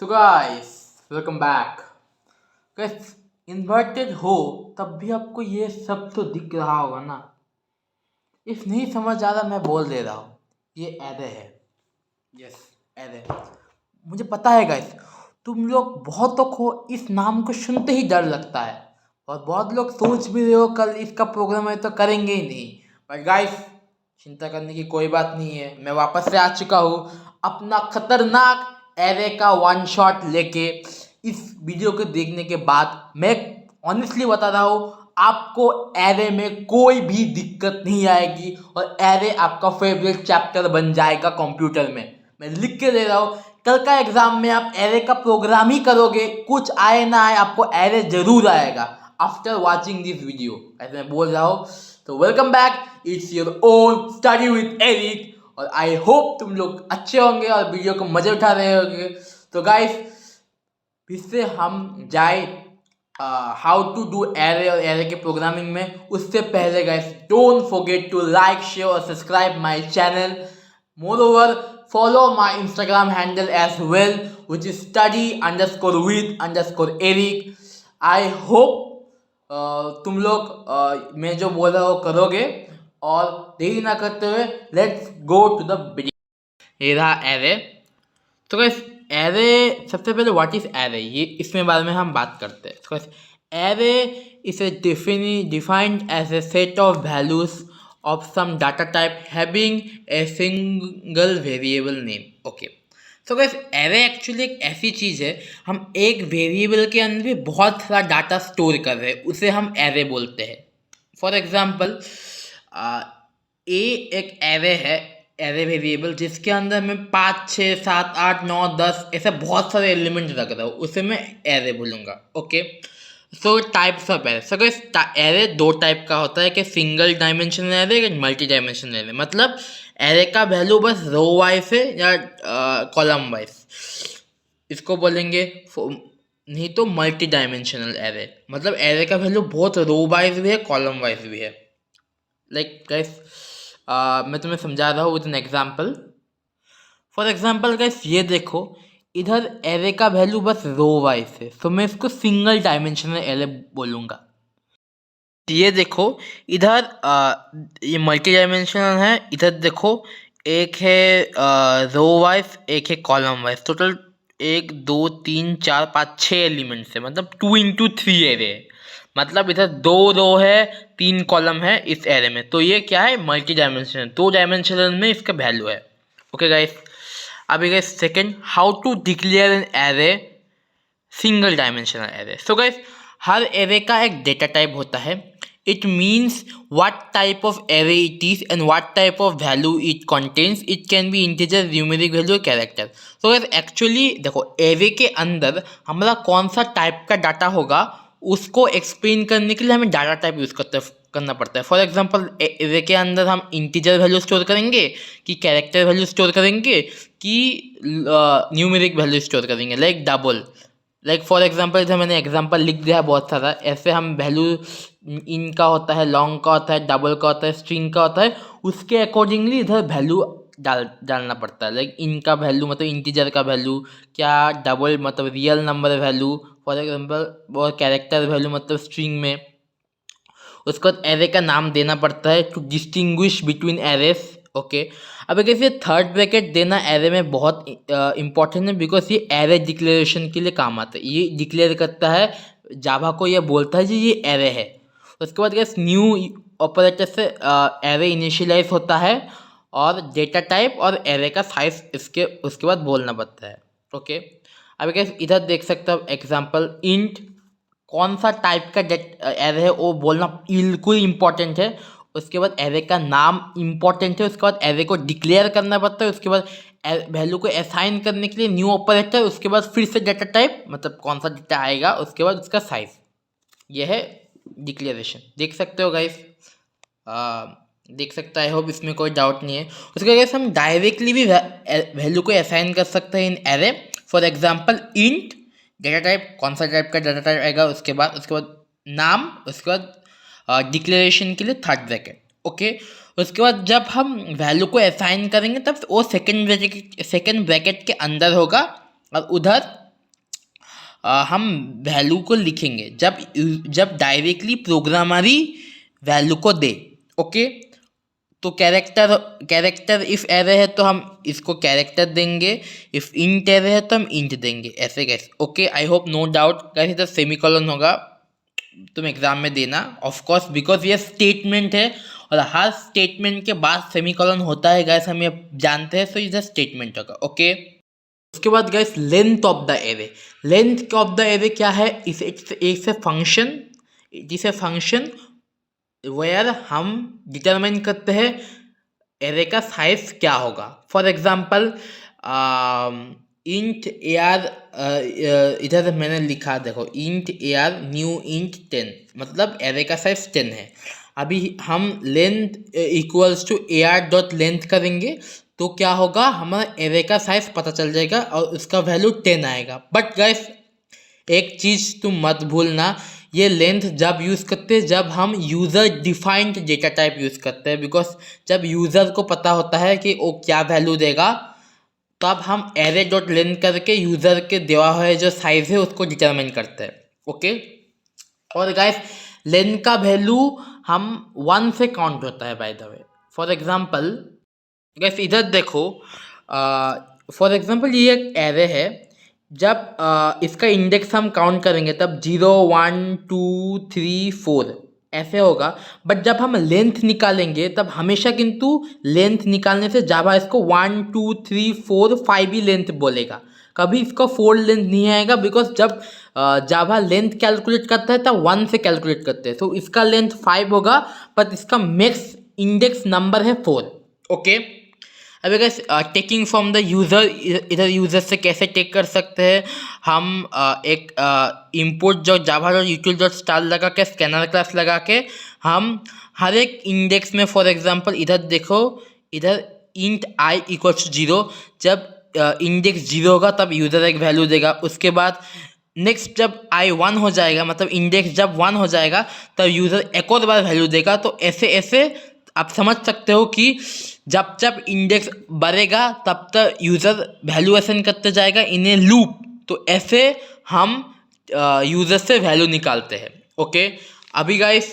तो guys welcome back. Guys inverted हो तब भी आपको ये सब तो दिख रहा होगा ना। इफ नहीं समझ आ रहा मैं बोल दे रहा हूँ, ये एरे है। Yes, array. मुझे पता है गाइस, तुम लोग बहुतों को इस नाम को सुनते ही डर लगता है और बहुत लोग सोच भी रहे हो कल इसका प्रोग्राम है तो करेंगे ही नहीं। बट गाइस चिंता करने की कोई बात नहीं है, मैं वापस से आ चुका हूँ अपना खतरनाक एरे का वन शॉट लेके। इस वीडियो को देखने के बाद मैं ऑनेस्टली बता रहा हूँ, आपको एरे में कोई भी दिक्कत नहीं आएगी और एरे आपका फेवरेट चैप्टर बन जाएगा कंप्यूटर में। मैं लिख के दे रहा हूँ, कल का एग्जाम में आप एरे का प्रोग्राम ही करोगे, कुछ आए ना आए आपको एरे जरूर आएगा आफ्टर वॉचिंग दिस वीडियो, ऐसे मैं बोल रहा हूँ। तो welcome back, it's your own study with Eric और आई होप तुम लोग अच्छे होंगे और वीडियो को मजे उठा रहे होंगे। तो गाइस फिर से हम जाए हाउ टू डू एरे और एरे के प्रोग्रामिंग में। उससे पहले guys don't forget to like share और subscribe my channel. Moreover follow my Instagram handle as well, which is study_with_Eric. I hope तुम लोग मैं जो बोल रहा हूँ करोगे और देरी ना करते हुए let's go to the video. ये रहा एरे। तो गाइस एरे, सबसे पहले व्हाट इज एरे, ये इसमें बारे में हम बात करते हैं। तो array is a defined as a set of values of some data type having a single variable name. Okay, so guys array actually एक ऐसी चीज़ है, हम एक वेरिएबल के अंदर भी बहुत सारा डाटा स्टोर कर रहे हैं, उसे हम एरे बोलते हैं। फॉर एग्जांपल ए एक एरे है, एरे वेरिएबल जिसके अंदर मैं 5 6 7 8 9 10 ऐसे बहुत सारे एलिमेंट रख रहा हूँ, उसे मैं एरे बोलूँगा। Okay, so types of array. So guys array दो टाइप का होता है, कि सिंगल डायमेंशनल एरे या मल्टी डायमेंशनल एरे। मतलब एरे का वैल्यू बस रो वाइज है या कॉलम वाइज, इसको बोलेंगे। नहीं तो मल्टी डायमेंशनल एरे, मतलब एरे का वैल्यू बहुत रो वाइज भी है कॉलम वाइज भी है। लाइक गाइस मैं तुम्हें समझा रहा हूँ with an example. For example guys ये देखो, इधर एरे का वैल्यू बस रो वाइज है, तो मैं इसको सिंगल डायमेंशनल एरे बोलूँगा। ये देखो इधर ये मल्टी डायमेंशनल है, इधर देखो एक है रो वाइज, एक है कॉलम वाइज। टोटल 1 2 3 4 5 6 एलिमेंट्स है, मतलब 2 into 3 एरे है। मतलब इधर 2 रो है 3 कॉलम है इस एरे में, तो ये क्या है, मल्टी डायमेंशनल, 2 डायमेंशनल में इसका वैल्यू है। ओके गाइस, अभी guys second, how to declare an array single dimensional array. So guys हर एरे का एक डेटा टाइप होता है। It means what type of array it is and what type of value it contains. It can be integer, numeric value, character. तो guys actually देखो array के अंदर हमारा कौन सा टाइप का डाटा होगा उसको एक्सप्लेन करने के लिए हमें डाटा टाइप यूज़ करना पड़ता है। फॉर एग्जांपल एरे के अंदर हम इंटीजर वैल्यू स्टोर करेंगे, कि कैरेक्टर वैल्यू स्टोर करेंगे, कि न्यूमेरिक वैल्यू स्टोर करेंगे, like double. Like for example इधर मैंने एग्जांपल लिख दिया है बहुत सारा, ऐसे हम वैल्यू इन का होता है, लॉन्ग का होता है, डबल का होता है, स्ट्रिंग का होता है, उसके अकॉर्डिंगली इधर वैल्यू डालना पड़ता है। लाइक इन का वैल्यू मतलब इंटीजर का वैल्यू, क्या डबल मतलब real number value, for example, और कैरेक्टर वैल्यू मतलब स्ट्रिंग में। उसके बाद एरे का नाम देना पड़ता है to distinguish between arrays. Okay, अब कैसे थर्ड ब्रैकेट देना एरे में बहुत इंपॉर्टेंट है, बिकॉज ये एरे डिक्लेरेशन के लिए काम आता है। ये डिक्लेयर करता है जावा को, ये बोलता है जी ये एरे है। उसके बाद कैसे न्यू ऑपरेटर से एरे इनिशियलाइज होता है, और डेटा टाइप और एरे का साइज इसके उसके बाद बोलना पड़ता है। ओके, अब कैसे इधर देख सकते हो एग्जाम्पल, इंट कौन सा टाइप का एरे है वो बोलना बिल्कुल इंपॉर्टेंट है। उसके बाद एरे का नाम इंपॉर्टेंट है, उसके बाद एरे को डिक्लेयर करना पड़ता है, उसके बाद वैल्यू को असाइन करने के लिए न्यू ऑपरेटर, उसके बाद फिर से डाटा टाइप मतलब कौन सा डेटा आएगा, उसके बाद उसका साइज। यह है डिक्लेरेशन, देख सकते हो गाइस, देख सकते हैं। आई होप इसमें कोई डाउट नहीं है। उसके बाद हम डायरेक्टली भी वैल्यू को असाइन कर सकते हैं इन array. For example int data type, कौन सा टाइप का डाटा टाइप आएगा, उसके बाद नाम, उसके बाद डिक्लेरेशन के लिए थर्ड ब्रैकेट। ओके, उसके बाद जब हम वैल्यू को असाइन करेंगे तब वो सेकंड ब्रैकेट के अंदर होगा, और उधर हम वैल्यू को लिखेंगे जब डायरेक्टली प्रोग्रामर ही वैल्यू को दे। ओके, तो कैरेक्टर इफ एरे है तो हम इसको कैरेक्टर देंगे, इफ इंट एरे है तो हम इंट देंगे, ऐसे कैसे। Okay, I hope no doubt guys, इधर सेमीकोलन होगा, तुम एग्जाम में देना ऑफ कोर्स, बिकॉज ये स्टेटमेंट है और हर स्टेटमेंट के बाद सेमीकोलन होता है गाइस, हम ये जानते हैं, सो इधर स्टेटमेंट होगा। ओके, उसके बाद guys length of the array. Length of the array क्या है, इसे फंक्शन वेयर हम डिटरमाइन करते हैं एरे का साइज क्या होगा। फॉर एग्जांपल इंट AR, इधर मैंने लिखा देखो, इंट AR न्यू इंट 10, मतलब एरे का साइज 10 है। अभी हम length equals to AR dot length करेंगे तो क्या होगा, हमारा एरे का साइज पता चल जाएगा और उसका वैल्यू 10 आएगा। बट गाइस एक चीज़ तुम मत भूलना, ये लेंथ जब यूज़ करते हैं जब हम user defined data type use करते हैं, बिकॉज जब यूज़र को पता होता है कि वो क्या वैल्यू देगा, तब हम एरे डॉट लेंथ करके यूज़र के दिया हुआ जो साइज है उसको डिटरमाइन करते हैं। ओके, और गाइस लेंथ का वैल्यू हम 1 से काउंट होता है by the way. For example guys इधर देखो, फॉर एग्जांपल ये एक एरे है, जब इसका इंडेक्स हम काउंट करेंगे तब 0 1 2 3 4 ऐसे होगा। बट जब हम लेंथ निकालेंगे तब हमेशा किंतु लेंथ निकालने से जावा इसको 1 2 3 4 5 ही लेंथ बोलेगा, कभी इसका 4 लेंथ नहीं आएगा, बिकॉज जब जावा लेंथ कैलकुलेट करता है तब 1 से कैलकुलेट करते हैं, तो इसका लेंथ 5 होगा बट इसका मैक्स इंडेक्स नंबर है 4। ओके, अभी guys taking from the user, इधर यूज़र से कैसे टेक कर सकते हैं हम, एक इंपोर्ट जो जावा डॉट यूटिल डॉट स्टार लगा के स्कैनर क्लास लगा के हम हर एक इंडेक्स में, फॉर एग्जांपल इधर देखो, इधर इंट I इक्वल्स टू 0, जब इंडेक्स 0 होगा तब यूज़र एक वैल्यू देगा। उसके बाद नेक्स्ट जब I 1 हो जाएगा, मतलब इंडेक्स जब 1 हो जाएगा तब यूज़र एक और बार वैल्यू देगा। तो ऐसे ऐसे आप समझ सकते हो कि जब जब इंडेक्स बढ़ेगा तब तक यूज़र वैल्यूएशन करते जाएगा इन ए लूप। तो ऐसे हम यूज़र से वैल्यू निकालते हैं। ओके, अभी गाइस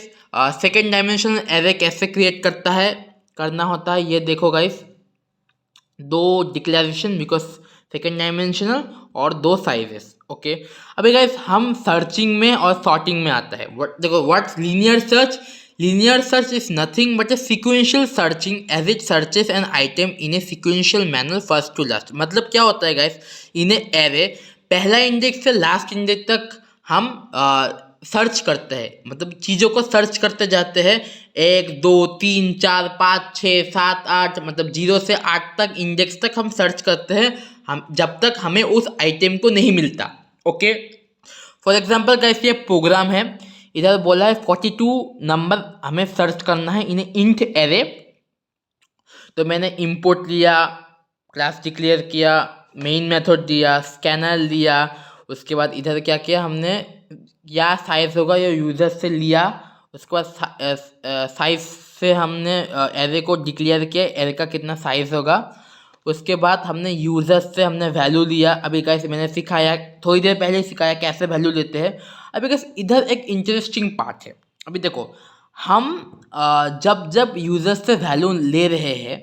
सेकेंड डायमेंशनल एरे कैसे क्रिएट करना होता है ये देखो guys, 2 declaration because second dimensional और 2 साइजेस। ओके, अभी गाइस हम सर्चिंग में और सॉर्टिंग में आता है। देखो what's linear search, linear search is nothing but a sequential searching as it searches an item in a sequential manner first to last। मतलब क्या होता है गाइस, इन एरे पहला इंडेक्स से लास्ट इंडेक्स तक हम सर्च करते हैं, मतलब चीज़ों को सर्च करते जाते हैं, 1 2 3 4 5 6 7 8, मतलब 0 से 8 तक इंडेक्स तक हम सर्च करते हैं, हम जब तक हमें उस आइटम को नहीं मिलता। ओके, फॉर एग्जाम्पल गाइस ये प्रोग्राम है, इधर बोला है 42 नंबर हमें सर्च करना है इन इंट एरे। तो मैंने इंपोर्ट लिया, क्लास डिक्लेयर किया, मेन मेथड दिया, स्कैनर लिया, उसके बाद इधर क्या किया हमने, क्या साइज होगा ये यूज़र से लिया, उसके बाद साइज से हमने एरे को डिक्लेयर किया, एरे का कितना साइज होगा। उसके बाद हमने यूज़र से हमने वैल्यू लिया। अभी कैसे मैंने सिखाया, थोड़ी देर पहले सिखाया कैसे वैल्यू लेते हैं। अभी कैसे इधर एक इंटरेस्टिंग पार्ट है। अभी देखो हम जब जब यूज़र से वैल्यू ले रहे हैं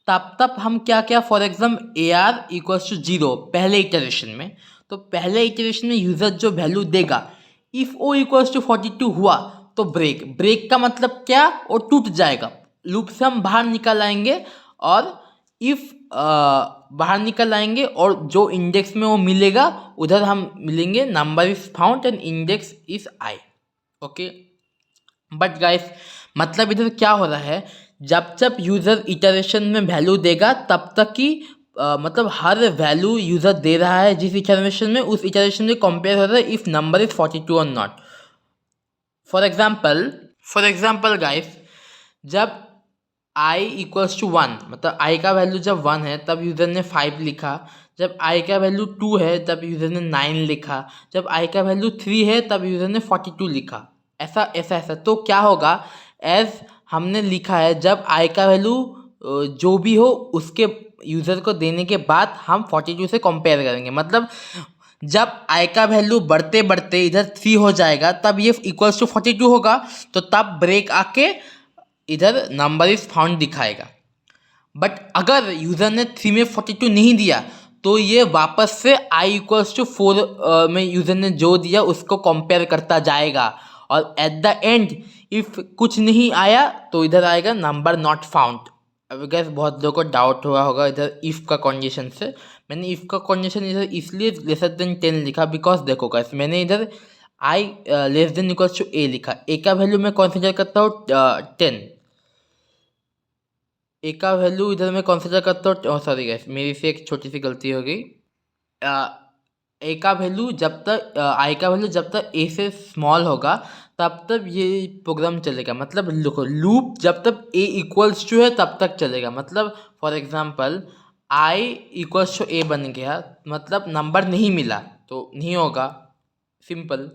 तब हम क्या क्या, for example AR equals to 0 पहले इटरेशन में, तो पहले इटरेशन में यूज़र जो वैल्यू देगा, इफ़ O इक्वल्स टू 42 हुआ तो ब्रेक का मतलब क्या, वो टूट जाएगा, लूप से हम बाहर निकल आएंगे, और इफ़ बाहर निकल आएंगे और जो इंडेक्स में वो मिलेगा उधर हम मिलेंगे number is found and index is I। Okay, but guys मतलब इधर क्या हो रहा है, जब जब यूज़र इटरेशन में वैल्यू देगा तब तक कि मतलब हर वैल्यू यूज़र दे रहा है जिस इटरेशन में, उस इटरेशन में कंपेयर हो रहा है इफ़ नंबर इज 42 और नॉट। फॉर एग्जाम्पल गाइस जब I इक्वल्स टू 1, मतलब I का वैल्यू जब 1 है तब यूज़र ने 5 लिखा, जब I का वैल्यू 2 है तब यूज़र ने 9 लिखा, जब I का वैल्यू 3 है तब यूज़र ने 42 लिखा, ऐसा। तो क्या होगा, एज हमने लिखा है जब I का वैल्यू जो भी हो उसके यूज़र को देने के बाद हम 42 से कंपेयर करेंगे, मतलब जब आई का वैल्यू बढ़ते बढ़ते इधर 3 हो जाएगा तब ये इक्वल्स टू 42 होगा, तो तब ब्रेक आके इधर नंबर इज फाउंड दिखाएगा। बट अगर यूज़र ने 3 में 42 नहीं दिया तो ये वापस से आई इक्वल्स टू 4 में यूज़र ने जो दिया उसको कंपेयर करता जाएगा, और एट द एंड इफ कुछ नहीं आया तो इधर आएगा नंबर नॉट फाउंड। अब गैस बहुत लोगों को डाउट हुआ होगा इधर इफ़ का कंडीशन से। मैंने इफ़ का कंडीशन इधर इसलिए लेसर देन 10 लिखा, बिकॉज देखो गैस मैंने इधर आई लेस देन इक्वल्स टू ए लिखा। ए का वैल्यू मैं कंसीडर करता हूँ 10, ए का वैल्यू इधर मैं कंसीडर करता हूँ, सॉरी गैस मेरी से एक छोटी सी गलती हो गई। ए का वैल्यू जब तक आई का वैल्यू जब तक ए से स्मॉल होगा तब तक ये प्रोग्राम चलेगा। मतलब लूप जब तक ए इक्वल्स टू है तब तक चलेगा। मतलब for example I equals to A बन गया, मतलब नंबर नहीं मिला तो नहीं होगा, सिंपल।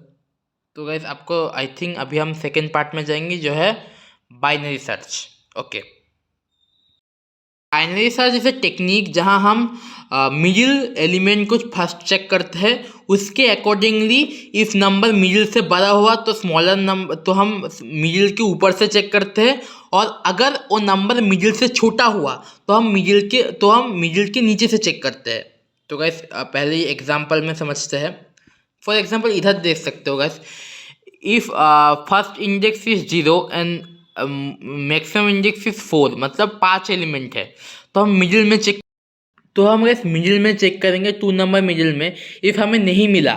तो गाइस आपको आई थिंक अभी हम सेकेंड पार्ट में जाएंगे जो है binary search. Okay, binary search is a technique जहां हम मिडिल एलिमेंट को फर्स्ट चेक करते हैं, उसके अकॉर्डिंगली इफ नंबर मिडिल से बड़ा हुआ तो स्मॉलर नंबर तो हम मिडिल के ऊपर से चेक करते हैं, और अगर वो नंबर मिडिल से छोटा हुआ तो हम मिडिल के नीचे से चेक करते हैं। तो गाइस पहले एग्जांपल में समझते हैं। फॉर एग्जांपल इधर देख सकते हो guys, if first index is 0 and maximum index is 4, मतलब 5 एलिमेंट है, तो हम मिडिल में चेक मिडिल में चेक करेंगे 2 नंबर मिडिल में। इफ हमें नहीं मिला,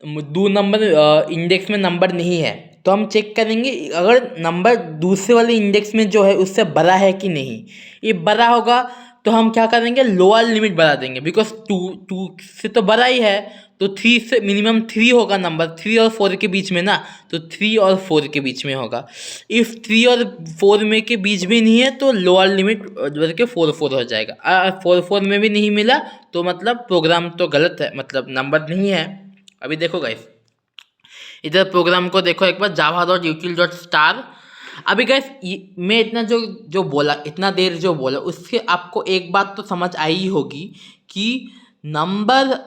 2 नंबर इंडेक्स में नंबर नहीं है, तो हम चेक करेंगे अगर नंबर दूसरे वाले इंडेक्स में जो है उससे बड़ा है कि नहीं। ये बड़ा होगा तो हम क्या करेंगे, लोअर लिमिट बढ़ा देंगे, बिकॉज 2 से तो बड़ा ही है, तो 3 से मिनिमम 3 होगा नंबर, 3 और 4 के बीच में ना, तो 3 और 4 के बीच में होगा। इफ़ 3 और 4 में के बीच में नहीं है तो लोअर लिमिट बढ़ के 4 हो जाएगा। 4 में भी नहीं मिला तो मतलब प्रोग्राम तो गलत है, मतलब नंबर नहीं है। अभी देखो गाइस, इधर प्रोग्राम को देखो एक बार, java.util.star। अभी गाइस मैं इतना जो बोला, इतना देर जो बोला, उससे आपको एक बात तो समझ आई होगी कि नंबर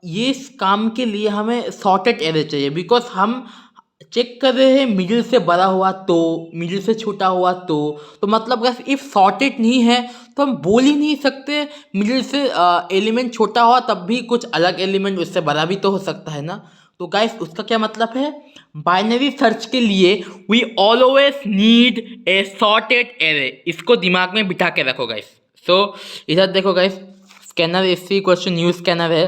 ये इस काम के लिए हमें सॉर्टेड एरे चाहिए, बिकॉज हम चेक कर रहे हैं मिडिल से बड़ा हुआ तो, मिडिल से छोटा हुआ तो मतलब गाइस इफ सॉर्टेड नहीं है तो हम बोल ही नहीं सकते मिडिल से एलिमेंट छोटा हुआ तब भी कुछ अलग एलिमेंट उससे बड़ा भी तो हो सकता है ना। तो गाइस उसका क्या मतलब है, बाइनरी सर्च के लिए we always need a sorted array. इसको दिमाग में बिठा के रखो गाइस। सो इधर देखो गाइस, स्कैनर इसी क्वेश्चन न्यू स्कैनर है,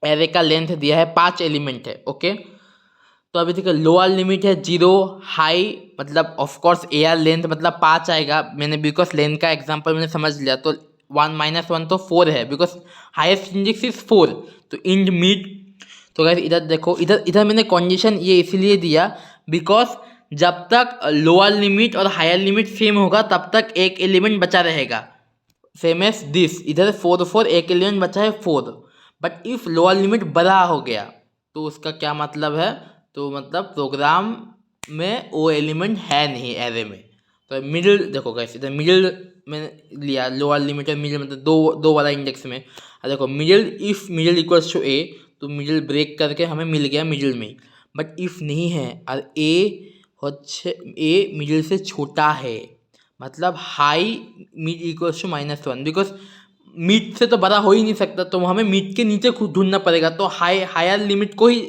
एरे का लेंथ दिया है 5 एलिमेंट है। ओके, तो अभी देखो लोअर लिमिट है 0, हाई मतलब of course A R length मतलब 5 आएगा। मैंने बिकॉज लेंथ का एग्जांपल मैंने समझ लिया, तो 1 - 1 तो 4 है, बिकॉज हाईएस्ट इंडेक्स इज 4, तो इन मिड। तो गाइस इधर देखो, इधर मैंने कंडीशन ये इसीलिए दिया बिकॉज जब तक लोअर लिमिट और हायर लिमिट सेम होगा तब तक एक एलिमेंट बचा रहेगा, सेम एज दिस। इधर 4 4 एक एलिमेंट बचा है 4, बट इफ लोअर लिमिट बड़ा हो गया तो उसका क्या मतलब है, तो मतलब प्रोग्राम में वो एलिमेंट है नहीं एरे में। तो मिडिल देखो गाइस, इधर मिडिल में लिया, लोअर लिमिट और मिडिल मतलब दो वाला इंडेक्स में। देखो middle, if middle equals to A तो मिडिल ब्रेक करके हमें मिल गया मिडिल में। बट इफ नहीं है और ए मिडिल से छोटा है, मतलब high mid equals to -1, because mid से तो बड़ा हो ही नहीं सकता, तो हमें मिड के नीचे खुद ढूंढना पड़ेगा। तो हायर लिमिट को ही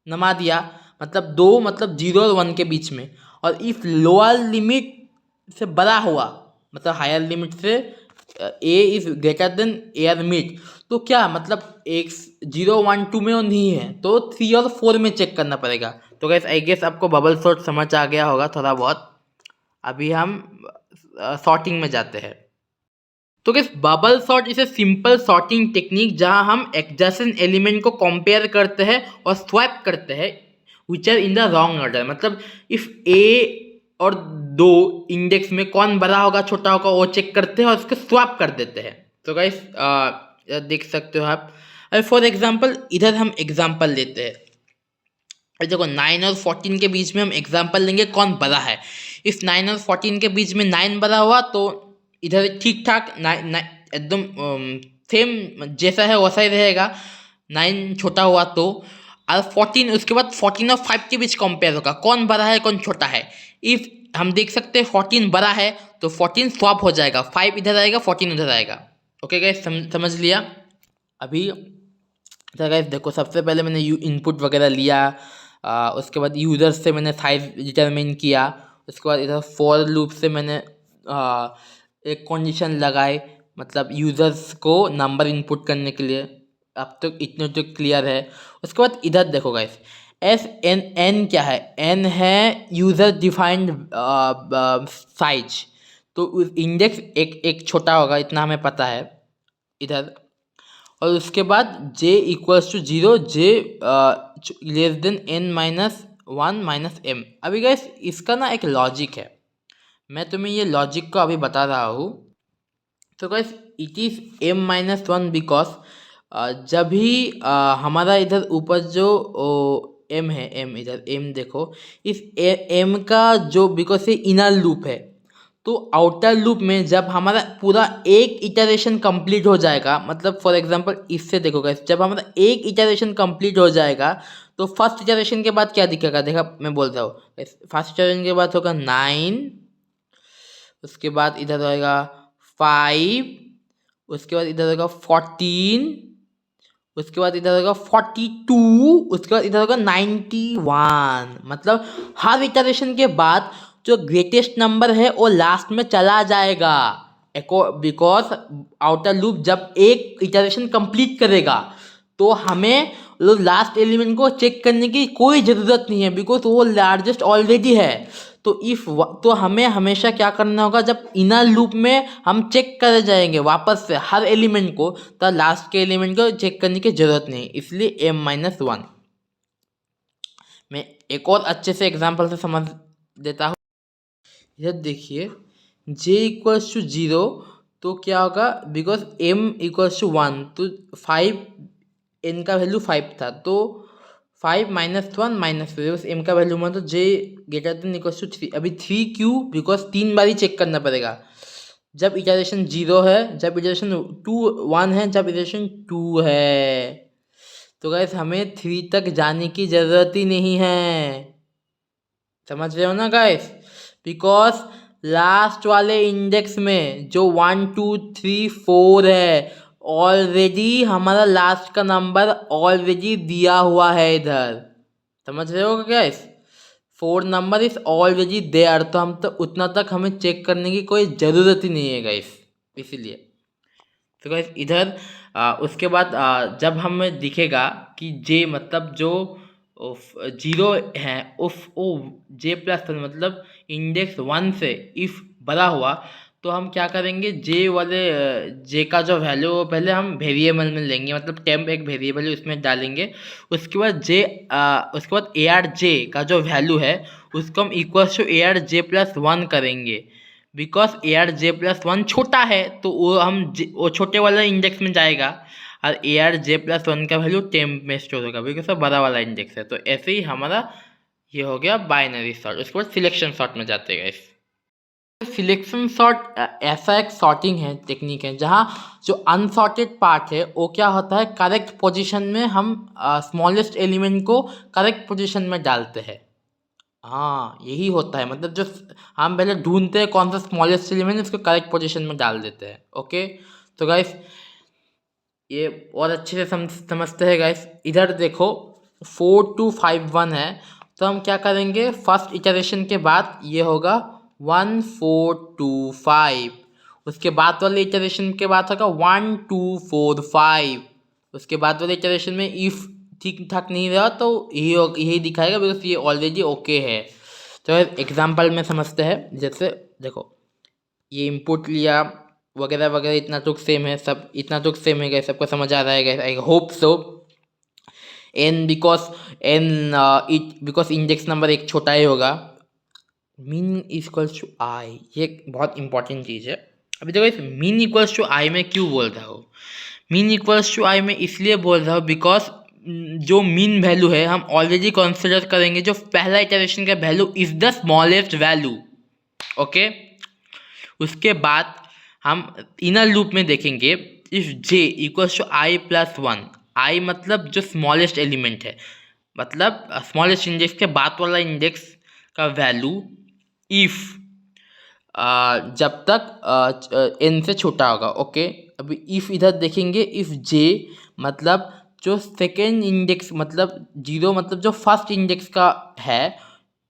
नमा दिया, मतलब 2 मतलब 0 और 1 के बीच में। और इफ लोअर लिमिट से बड़ा हुआ, मतलब हायर लिमिट से A is greater than air mid, तो क्या मतलब एक 0 1 2 में वो नहीं है तो 3 और 4 में चेक करना पड़ेगा। तो गाइस आई गेस आपको बबल सॉर्ट समझ आ गया होगा थोड़ा बहुत। अभी हम सॉर्टिंग में जाते हैं। तो guys bubble sort is a simple sorting technique जहां हम एडजेसेंट एलिमेंट को कंपेयर करते हैं और स्वैप करते हैं which are in the wrong order. मतलब इफ ए और 2 इंडेक्स में कौन बड़ा होगा छोटा होगा वो चेक करते हैं और उसको स्वैप कर देते हैं। तो गाइस देख सकते हो आप। फॉर एग्जांपल इधर हम एग्जांपल लेते हैं, देखो 9 और 14 के बीच में हम एग्जांपल लेंगे कौन बड़ा है। इस 9 और 14 के बीच में 9 बड़ा हुआ तो इधर ठीक ठाक एकदम सेम जैसा है वैसा ही रहेगा। 9 छोटा हुआ तो और 14 उसके बाद 14 और 5 के बीच कंपेयर होगा, कौन बड़ा है कौन छोटा है। इफ हम देख सकते हैं 14 बड़ा है तो 14 स्वैप हो जाएगा, 5 इधर आएगा 14 उधर आएगा। ओके गाइस, समझ लिया। अभी तो गाइस देखो, सबसे पहले मैंने इनपुट वगैरह लिया, उसके बाद यूज़र से मैंने साइज डिटरमिन किया, उसके बाद इधर फॉर लूप से मैंने एक कंडीशन लगाई, मतलब यूज़र्स को नंबर इनपुट करने के लिए। अब तो इतने तो क्लियर है। उसके बाद इधर देखो गाइस, एस एन एन क्या है, एन है यूज़र डिफाइंड साइज, तो इंडेक्स एक छोटा होगा, इतना हमें पता है इधर। और उसके बाद j equals to 0, j less than n-1 - m। अभी गाइस इसका ना एक लॉजिक है, मैं तुम्हें ये लॉजिक को अभी बता रहा हूँ। तो guys it is m-1 because जब भी हमारा इधर ऊपर जो m है, m इधर m देखो, इस m का जो बिकॉज ये इनर लूप है, तो आउटर लूप में जब हमारा पूरा एक इटरेशन कंप्लीट हो जाएगा, मतलब फॉर एग्जांपल इससे देखो गाइस, जब हमारा एक इटरेशन कंप्लीट हो जाएगा तो फर्स्ट इटरेशन के बाद क्या दिखेगा, देखा मैं बोल रहा हूँ, फर्स्ट इटरेशन के बाद होगा 9, उसके बाद इधर होगा 5, उसके बाद इधर होगा 14, उसके बाद इधर होगा 42, उसके बाद इधर होगा 91। मतलब हर इटरेशन के बाद जो ग्रेटेस्ट नंबर है वो लास्ट में चला जाएगा, बिकॉज आउटर लूप जब एक इटरेशन कंप्लीट करेगा तो हमें लास्ट एलिमेंट को चेक करने की कोई ज़रूरत नहीं है, बिकॉज वो लार्जेस्ट ऑलरेडी है। तो हमें हमेशा क्या करना होगा, जब इनर लूप में हम चेक कर जाएंगे वापस से हर एलिमेंट को, तो लास्ट के एलिमेंट को चेक करने की जरूरत नहीं, इसलिए m-1। मैं एक और अच्छे से एग्जांपल से समझ देता हूँ। इधर देखिए, j इक्वल्स टू 0 तो क्या होगा, बिकॉज m इक्वल्स टू 1 तो 5, n का वैल्यू 5 था, तो 5 - 1 - 3 m का वैल्यू में, तो j greater than equals to 3। अभी 3 क्यों, बिकॉज 3 बार ही चेक करना पड़ेगा, जब इटरेशन 0 है, जब इटरेशन 1 है, जब इटरेशन 2 है। तो गाइस हमें 3 तक जाने की ज़रूरत ही नहीं है, समझ रहे हो ना गाइस, बिकॉज लास्ट वाले इंडेक्स में जो 1 2 3 4 है, ऑलरेडी हमारा लास्ट का नंबर ऑलरेडी दिया हुआ है इधर, समझ रहे हो guys, 4 number is already there, तो हम तो उतना तक हमें चेक करने की कोई ज़रूरत ही नहीं है गाइस, इसीलिए। तो गाइस इधर उसके बाद जब हमें दिखेगा कि जे मतलब जो 0 है, उफ ओ j+1 मतलब इंडेक्स 1 से इफ बड़ा हुआ, तो हम क्या करेंगे, जे वाले जे का जो वैल्यू पहले हम वेरिएबल में लेंगे, मतलब टेम्प एक वेरिएबल है उसमें डालेंगे, उसके बाद उसके बाद ARJ का जो वैल्यू है उसको हम इक्वल्स टू ARJ+1 करेंगे, बिकॉज ARJ+1 छोटा है, तो वो छोटे वाला इंडेक्स में जाएगा, और ARJ+1 का वैल्यू टेम्प में स्टोर होगा, बिकॉज वो बड़ा वाला इंडेक्स है। तो ऐसे ही हमारा ये हो गया बाइनरी सॉर्ट। उसके बाद सिलेक्शन सॉर्ट में जाते हैं। सिलेक्शन सॉर्ट ऐसा एक सॉर्टिंग है, टेक्निक है, जहाँ जो अनसॉर्टेड पार्ट है वो क्या होता है, करेक्ट पोजीशन में हम स्मॉलेस्ट एलिमेंट को करेक्ट पोजीशन में डालते हैं। हाँ यही होता है, मतलब जो हम पहले ढूंढते हैं कौन सा स्मॉलेस्ट एलिमेंट, उसको करेक्ट पोजीशन में डाल देते हैं। ओके, तो गाइस ये और अच्छे से समझते हैं गाइस। इधर देखो 4 2 5 1 है, तो हम क्या करेंगे, फर्स्ट इटरेशन के बाद ये होगा 1 4 2 5, उसके बाद वाले इटरेशन के बाद होगा 1 2 4 5, उसके बाद वाले इटरेशन में इफ़ ठीक ठाक नहीं रहा तो यही दिखाएगा, बिकॉज ये ऑलरेडी ओके है। तो एग्जांपल में समझते हैं, जैसे देखो ये इनपुट लिया वगैरह वगैरह, इतना तो सेम है, सब इतना तो सेम है गाइस, सबको समझ आ रहा है guys, I hope so. And because index number एक छोटा ही होगा, मीन इक्वल्स टू आई, ये बहुत इंपॉर्टेंट चीज़ है। अभी देखो इस मीन इक्वल्स टू आई में क्यों बोल रहा हूँ, मीन इक्वल्स टू आई में इसलिए बोल रहा हूँ बिकॉज जो मीन वैल्यू है हम ऑलरेडी कंसिडर करेंगे जो पहला इटरेशन का value is the smallest value. Okay, उसके बाद हम इनर लूप में देखेंगे, if j equals to i+1, I मतलब जो स्मॉलेस्ट एलिमेंट है, मतलब स्मॉलेस्ट इंडेक्स के बाद वाला इंडेक्स का वैल्यू इफ जब तक एन से छोटा होगा। ओके, अभी इफ इधर देखेंगे, इफ जे मतलब जो सेकेंड इंडेक्स, मतलब जीरो मतलब जो फर्स्ट इंडेक्स का है,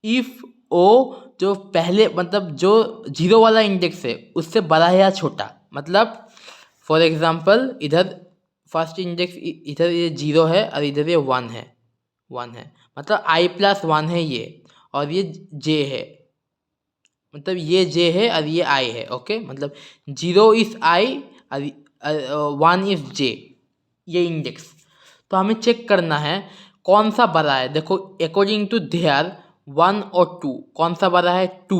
इफ ओ जो पहले मतलब जो जीरो वाला इंडेक्स है उससे बड़ा है या छोटा, मतलब फॉर एग्जांपल इधर फर्स्ट इंडेक्स इधर ये जीरो है और इधर ये वन है, मतलब आई प्लस वन है ये, और ये जे है, मतलब ये जे है और ये आई है। ओके, मतलब जीरो इज आई और वन इज जे, ये इंडेक्स। तो हमें चेक करना है कौन सा बड़ा है। देखो अकॉर्डिंग टू देयर वन और टू, कौन सा बड़ा है, टू,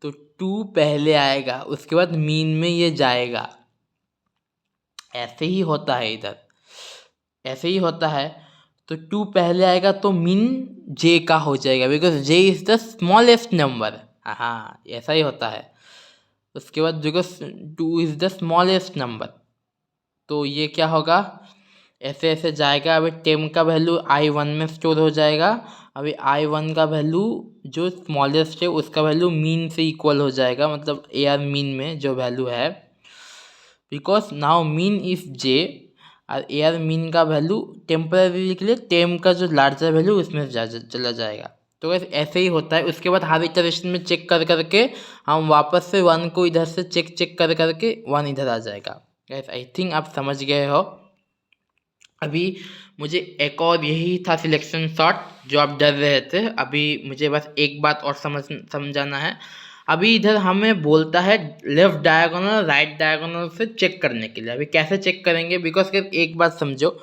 तो टू पहले आएगा, उसके बाद मीन में ये जाएगा। ऐसे ही होता है इधर, ऐसे ही होता है। तो टू पहले आएगा तो मीन जे का हो जाएगा, because J is the smallest number. हाँ, ऐसा ही होता है। उसके बाद because two is the smallest number, तो ये क्या होगा, ऐसे ऐसे जाएगा। अभी टेम का वैल्यू आई वन में स्टोर हो जाएगा। अभी आई वन का वैल्यू जो स्मॉलेस्ट है उसका वैल्यू मीन से इक्वल हो जाएगा, मतलब ए आर मीन में जो वैल्यू है, because now mean if J और ए आर मीन का वैल्यू टेम्पररी के लिए टेम का जो लार्जर वैल्यू उसमें चला जाएगा। तो वैसे ऐसे ही होता है। उसके बाद हर इटरेशन में चेक कर करके हम वापस से वन को इधर से चेक कर करके वन इधर आ जाएगा। गैस आई थिंक आप समझ गए हो। अभी मुझे एक और यही था सिलेक्शन शॉट जो आप डर रहे थे। अभी मुझे बस एक बात और समझाना है। अभी इधर हमें बोलता है लेफ्ट डायगोनल राइट डायगोनल से चेक करने के लिए। अभी कैसे चेक करेंगे, बिकॉज एक बात समझो,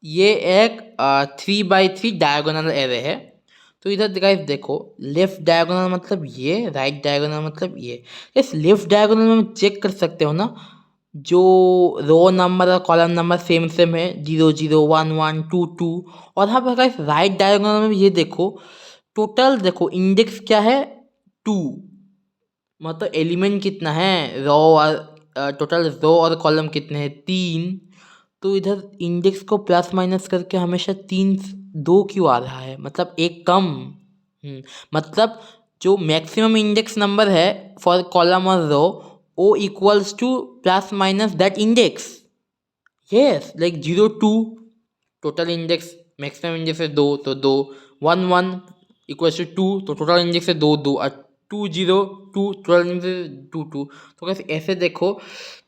ये एक 3x3 डायगोनल एरे है। तो इधर गाइस देखो, लेफ्ट डायगोनल मतलब ये, राइट डायगोनल मतलब ये। इस लेफ्ट डायगोनल में चेक कर सकते हो ना, जो रो नंबर और कॉलम नंबर सेम सेम है, 0 0 1 1 2 2। और यहाँ पर गाइस राइट डायगोनल में ये देखो, टोटल देखो इंडेक्स क्या है, 2, मतलब एलिमेंट कितना है, रो और टोटल रो और कॉलम कितने हैं, 3। तो इधर इंडेक्स को प्लस माइनस करके हमेशा 3 2 क्यों आ रहा है, मतलब एक कम। मतलब जो मैक्सिमम इंडेक्स नंबर है फॉर कॉलम और row, O equals to plus minus that index. Yes, like 0 2 total index, maximum index है 2 तो 2, 1 1 इक्वल्स टू 2 तो टोटल इंडेक्स है 2 2, और 2 0 2 टोटल इंडेक्स है 2 2। तो कैसे ऐसे देखो,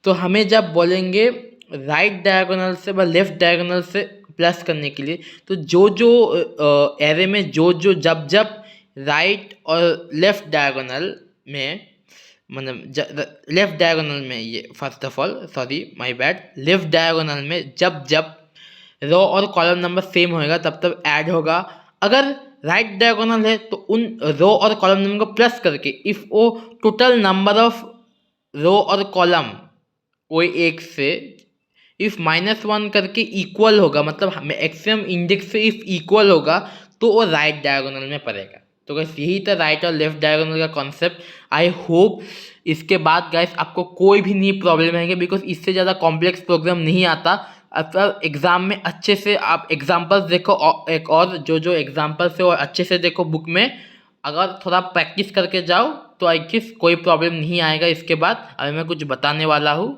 तो हमें जब बोलेंगे राइट डायगोनल से व लेफ्ट डायगोनल से प्लस करने के लिए, तो जो एरे में जो जब राइट और लेफ्ट डायगोनल में, मतलब लेफ्ट डायगोनल में, ये first of all sorry my bad, left diagonal में जब रो और कॉलम नंबर सेम होएगा तब ऐड होगा। अगर राइट डायगोनल है तो उन रो और कॉलम नंबर को प्लस करके, इफ वो टोटल नंबर ऑफ रो और कॉलम कोई एक से इफ -1 करके इक्वल होगा, मतलब मैक्सिमम इंडेक्स से इफ इक्वल होगा तो वो राइट डायगोनल में पड़ेगा। तो गाइस यही था राइट और लेफ्ट डायगोनल का कॉन्सेप्ट। आई होप इसके बाद गाइस आपको कोई भी नहीं प्रॉब्लम आएंगे, बिकॉज इससे ज़्यादा कॉम्प्लेक्स प्रोग्राम नहीं आता। अब एग्जाम में अच्छे से आप एग्जाम्पल्स देखो, एक और जो एग्जाम्पल्स है और अच्छे से देखो बुक में। अगर थोड़ा प्रैक्टिस करके जाओ तो आई गेस कोई प्रॉब्लम नहीं आएगा। इसके बाद अभी मैं कुछ बताने वाला हूँ।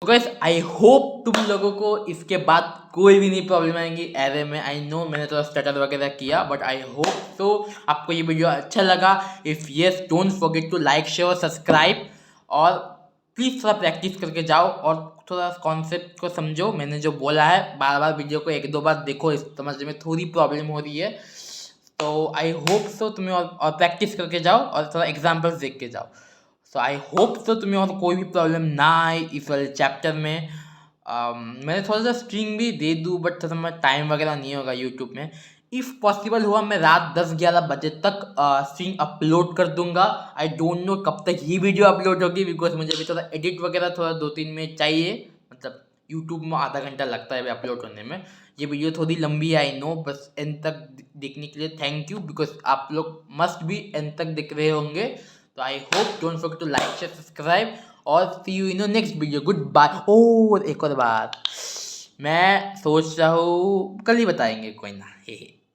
तो गाइस आई होप तुम लोगों को इसके बाद कोई भी नहीं प्रॉब्लम आएंगी एरे में। आई नो मैंने थोड़ा स्टार्टर वगैरह किया, बट आई होप तो आपको ये वीडियो अच्छा लगा। If yes, don't forget to like share और सब्सक्राइब, और प्लीज़ थोड़ा प्रैक्टिस करके जाओ और थोड़ा कॉन्सेप्ट को समझो। मैंने जो बोला है, बार बार वीडियो को 1-2 बार देखो, इस समझने में थोड़ी प्रॉब्लम हो रही है। तो आई होप सो तुम्हें और प्रैक्टिस करके जाओ और थोड़ा एग्जाम्पल्स देख के जाओ। सो आई होप सो तुम्हें और कोई भी प्रॉब्लम ना आए इस वाले चैप्टर में। मैंने थोड़ा सा स्ट्रिंग भी दे दूँ, बट थोड़ा टाइम वगैरह नहीं होगा यूट्यूब में। इफ़ पॉसिबल हुआ मैं रात 10-11 बजे तक स्ट्रिंग अपलोड कर दूंगा। आई डोंट नो कब तक ये वीडियो अपलोड होगी, बिकॉज मुझे भी थोड़ा एडिट वगैरह थोड़ा 2-3 मिनट चाहिए। मतलब यूट्यूब में आधा घंटा लगता है अपलोड होने में। ये वीडियो थोड़ी लंबी है, आई नो, बस एंड तक देखने के लिए थैंक यू, बिकॉज आप लोग मस्ट भी एंड तक देख रहे होंगे। तो I hope, don't forget to like share subscribe, और see you in the next video. Good bye. और एक और बात, मैं सोच रहा हूँ कल ही बताएंगे, कोई ना। हे हे।